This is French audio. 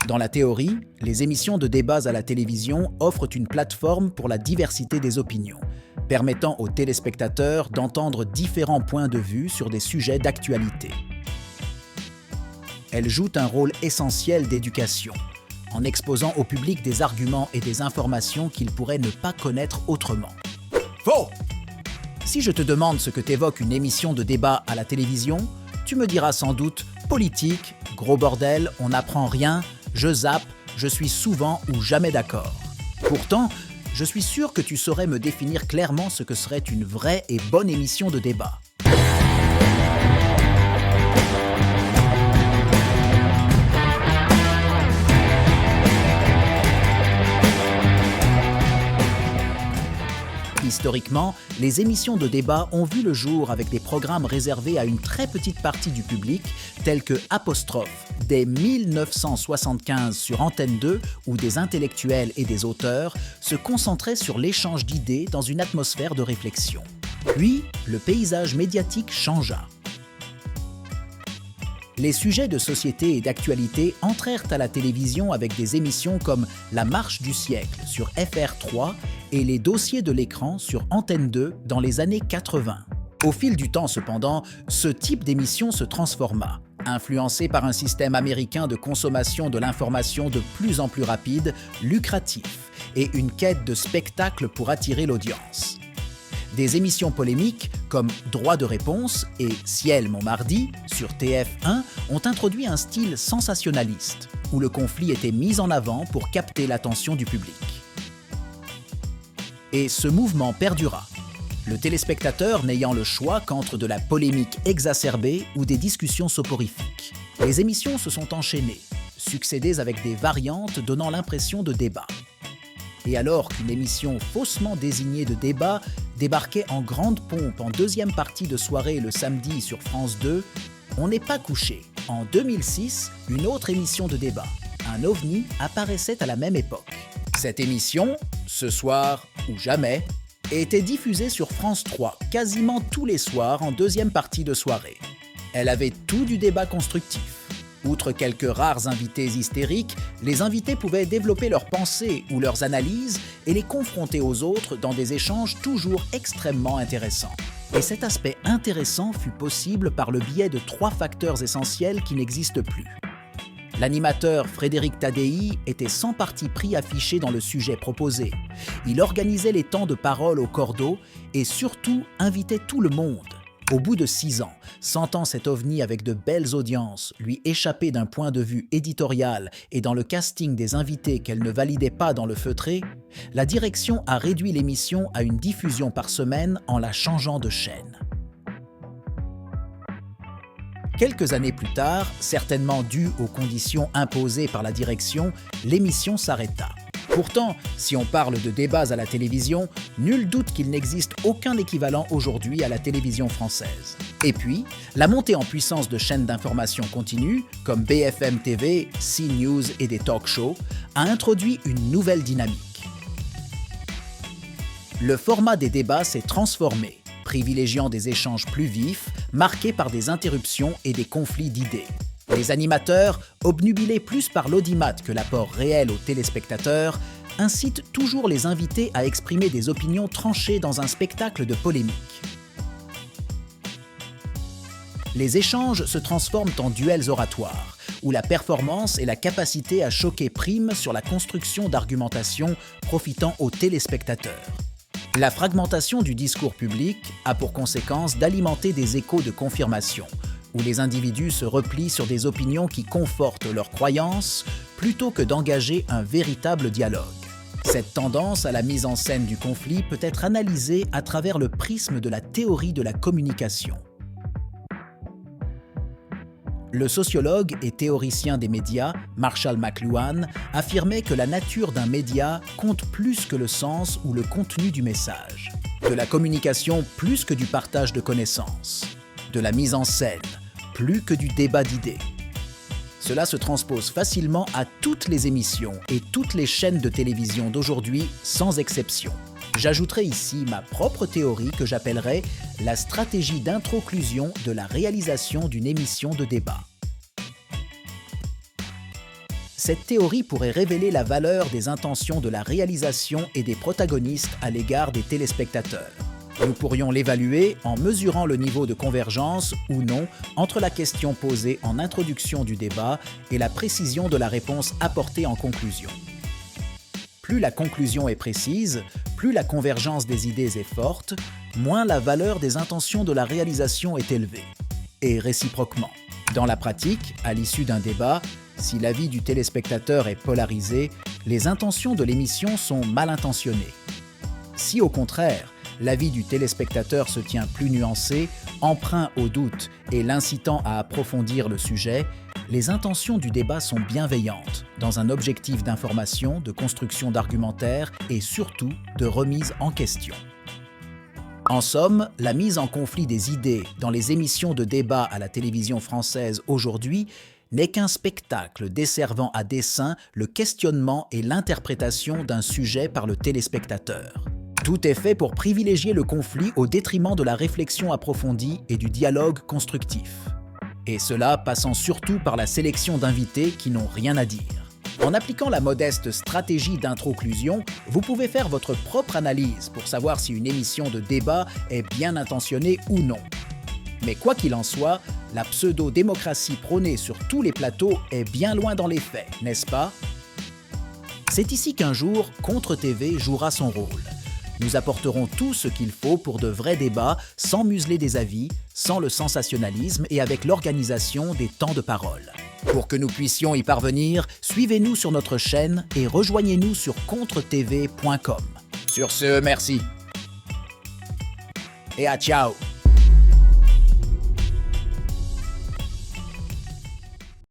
Dans la théorie, les émissions de débats à la télévision offrent une plateforme pour la diversité des opinions, permettant aux téléspectateurs d'entendre différents points de vue sur des sujets d'actualité. Elles jouent un rôle essentiel d'éducation, en exposant au public des arguments et des informations qu'il pourrait ne pas connaître autrement. Faux! Si je te demande ce que t'évoque une émission de débat à la télévision, tu me diras sans doute « politique, gros bordel, on n'apprend rien, je zappe, je suis souvent ou jamais d'accord ». Pourtant, je suis sûr que tu saurais me définir clairement ce que serait une vraie et bonne émission de débat. Historiquement, les émissions de débat ont vu le jour avec des programmes réservés à une très petite partie du public, tels que Apostrophe, dès 1975 sur Antenne 2, où des intellectuels et des auteurs se concentraient sur l'échange d'idées dans une atmosphère de réflexion. Puis, le paysage médiatique changea. Les sujets de société et d'actualité entrèrent à la télévision avec des émissions comme La Marche du siècle sur FR3 et Les Dossiers de l'écran sur Antenne 2 dans les années 80. Au fil du temps cependant, ce type d'émission se transforma, influencé par un système américain de consommation de l'information de plus en plus rapide, lucratif, et une quête de spectacle pour attirer l'audience. Des émissions polémiques comme Droit de réponse et Ciel mon mardi sur TF1 ont introduit un style sensationnaliste, où le conflit était mis en avant pour capter l'attention du public. Et ce mouvement perdura, le téléspectateur n'ayant le choix qu'entre de la polémique exacerbée ou des discussions soporifiques. Les émissions se sont enchaînées, succédées avec des variantes donnant l'impression de débat. Et alors qu'une émission faussement désignée de débat débarquait en grande pompe en deuxième partie de soirée le samedi sur France 2, on n'est pas couché. En 2006, une autre émission de débat, un ovni, apparaissait à la même époque. Cette émission, Ce soir ou jamais, était diffusée sur France 3 quasiment tous les soirs en deuxième partie de soirée. Elle avait tout du débat constructif. Outre quelques rares invités hystériques, les invités pouvaient développer leurs pensées ou leurs analyses et les confronter aux autres dans des échanges toujours extrêmement intéressants. Et cet aspect intéressant fut possible par le biais de 3 facteurs essentiels qui n'existent plus. L'animateur Frédéric Tadei était sans parti pris affiché dans le sujet proposé. Il organisait les temps de parole au cordeau et surtout invitait tout le monde. Au bout de 6 ans, sentant cet ovni avec de belles audiences lui échapper d'un point de vue éditorial et dans le casting des invités qu'elle ne validait pas dans le feutré, la direction a réduit l'émission à une diffusion par semaine en la changeant de chaîne. Quelques années plus tard, certainement dû aux conditions imposées par la direction, l'émission s'arrêta. Pourtant, si on parle de débats à la télévision, nul doute qu'il n'existe aucun équivalent aujourd'hui à la télévision française. Et puis, la montée en puissance de chaînes d'information continue, comme BFM TV, CNews et des talk-shows, a introduit une nouvelle dynamique. Le format des débats s'est transformé, privilégiant des échanges plus vifs, marqués par des interruptions et des conflits d'idées. Les animateurs, obnubilés plus par l'audimat que l'apport réel aux téléspectateurs, incitent toujours les invités à exprimer des opinions tranchées dans un spectacle de polémique. Les échanges se transforment en duels oratoires, où la performance et la capacité à choquer priment sur la construction d'argumentation profitant aux téléspectateurs. La fragmentation du discours public a pour conséquence d'alimenter des échos de confirmation, où les individus se replient sur des opinions qui confortent leurs croyances plutôt que d'engager un véritable dialogue. Cette tendance à la mise en scène du conflit peut être analysée à travers le prisme de la théorie de la communication. Le sociologue et théoricien des médias, Marshall McLuhan, affirmait que la nature d'un média compte plus que le sens ou le contenu du message, de la communication plus que du partage de connaissances, de la mise en scène plus que du débat d'idées. Cela se transpose facilement à toutes les émissions et toutes les chaînes de télévision d'aujourd'hui, sans exception. J'ajouterai ici ma propre théorie que j'appellerai la stratégie d'introclusion de la réalisation d'une émission de débat. Cette théorie pourrait révéler la valeur des intentions de la réalisation et des protagonistes à l'égard des téléspectateurs. Nous pourrions l'évaluer en mesurant le niveau de convergence ou non entre la question posée en introduction du débat et la précision de la réponse apportée en conclusion. Plus la conclusion est précise, plus la convergence des idées est forte, moins la valeur des intentions de la réalisation est élevée. Et réciproquement. Dans la pratique, à l'issue d'un débat, si l'avis du téléspectateur est polarisé, les intentions de l'émission sont mal intentionnées. Si au contraire, l'avis du téléspectateur se tient plus nuancé, emprunt au doute et l'incitant à approfondir le sujet, les intentions du débat sont bienveillantes, dans un objectif d'information, de construction d'argumentaire et surtout de remise en question. En somme, la mise en conflit des idées dans les émissions de débat à la télévision française aujourd'hui n'est qu'un spectacle desservant à dessein le questionnement et l'interprétation d'un sujet par le téléspectateur. Tout est fait pour privilégier le conflit au détriment de la réflexion approfondie et du dialogue constructif. Et cela passant surtout par la sélection d'invités qui n'ont rien à dire. En appliquant la modeste stratégie d'introclusion, vous pouvez faire votre propre analyse pour savoir si une émission de débat est bien intentionnée ou non. Mais quoi qu'il en soit, la pseudo-démocratie prônée sur tous les plateaux est bien loin dans les faits, n'est-ce pas? C'est ici qu'un jour, Contre TV jouera son rôle. Nous apporterons tout ce qu'il faut pour de vrais débats, sans museler des avis, sans le sensationnalisme et avec l'organisation des temps de parole. Pour que nous puissions y parvenir, suivez-nous sur notre chaîne et rejoignez-nous sur contretv.com. Sur ce, merci. Et à ciao!